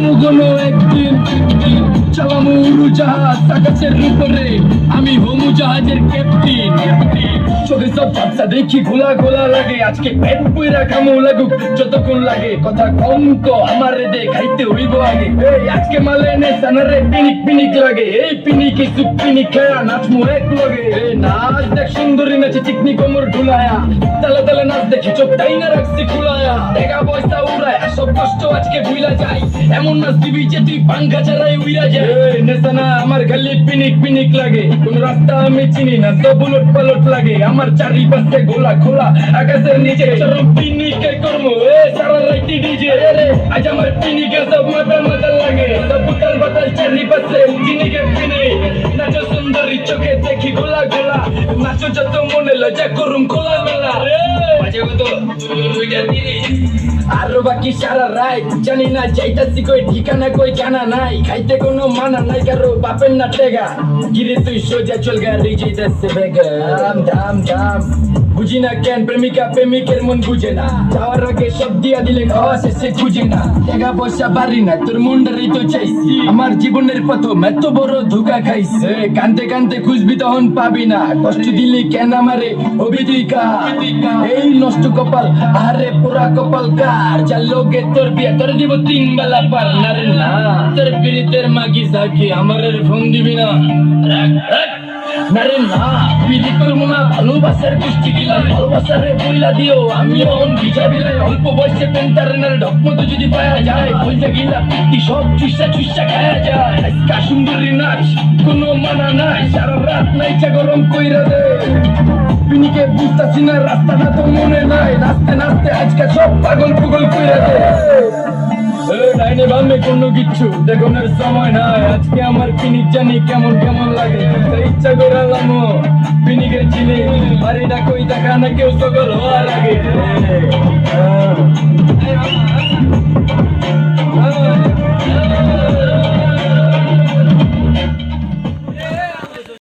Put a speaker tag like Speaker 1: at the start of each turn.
Speaker 1: চালামু কোনো একদিন, চালামু উড়োজাহাজ আকাশের উপরে, আমি হমু জাহাজের ক্যাপ্টেন। চোখে সব ঝাপসা দেখি ঘোলা ঘোলা লাগে, আজকে পেট পুইরা খামু লাগুক যতক্ষণ লাগে। কথা কম তো আমার দে খাইতে হইব আগে, এই আজকে মালে নে সানারে পিনিক পিনিক লাগে, এই পিনিকে সুপ পিনিক খেয়া নাচমু এক লগে। এই নাচ দেখ সুন্দরী নাচে চিকনি কোমর ঢুলায়া, তালে তালে নাচ দেখি চোখ তাই না রাখছি খুলায়া। টাকা পয়সা উড়ায় সব কষ্ট আজকে ভুলা যায়, এমন নাচ দিবি যে তুই পাঙ্খা ছাড়াই উইরা যায়। নেশানা আমার খালি পিনিক পিনিক লাগে, কোন রাস্তা আমি চিনি না, সব উলট পালট লাগে। আমার চারিপাশে গোলা খোলা আকাশের নিচে চরম পিনিকে করমু, সারা রাইতি ডিজে। আজ আমার পিনিকে সব মাথা মাথা লাগে, সব উতাল বাতাল চারিপাশে পিনিকে পিনি। নাচো সুন্দরী চোখে দেখি গোলা গোলা, নাচো যত মনে লজ্জা করুম খোলা মেলা। বাজে কত আরো বাকি সারা রাত জানি না যাইতাছি কই ঠিকানা কই জানা নাই, খাইতে কোনো মানা নাই কারো বাপের না টেগা। গিরে তুই সোজা চল গাড়ি যাইতাছে বেগা, ধাম ধাম ধাম বুঝি না কেন প্রেমিকা প্রেমিকের মন বুঝে না, যাওয়ার আগে সব দিয়া দিলে খাওয়া শেষে খুঁজে না। টাকা পয়সা পারি না তোর মনটারই তো চাইছি, আমার জীবনের প্রথম এত বড় ধোকা খাইছে। কানতে কানতে খুঁজবি তখন পাবি না, কষ্ট দিলি কেন আমারে হবি তুই কার? এই নষ্ট কপাল আরে পুরা কপাল কার, যার লোকে তোর বিয়ে তোর দিব 3 বেলা পার না রে না। তোর পিরিতের মাগি সাকি আমার ফোন দিবি না, রাখ রাখ না রে না। পিরিত করবো না ভালোবাসার কুষ্টি দিলাম, ভালোবাসারে বইলা দিও আমি অন ভিজা বিলাই। অল্প বয়সে পেন্টারেনার ঢকমতো যদি পাওয়া যায়, বলতে গিলা পিটি সব চুষা চুষা খায়া যায়। আজকা সুন্দরী নাচ কোনো মানা নাই, সারা রাত নাইচা গরম কইরা দে। পিনিকে বুঝতাছি না রাস্তাটা তো মনে নাই, নাচতে নাচতে আজকে সব পাগল পুগল কইরা দে। ডাইনে বামে কোনো কিচ্ছু দেখনের সময় নাই, আজকে আমার পিনিক জানি কেমন কেমন লাগে। ইচ্ছা করালাম পিনিকের চিনি বাড়ি না কই দেখা না কেউ সকল হওয়ার আগে।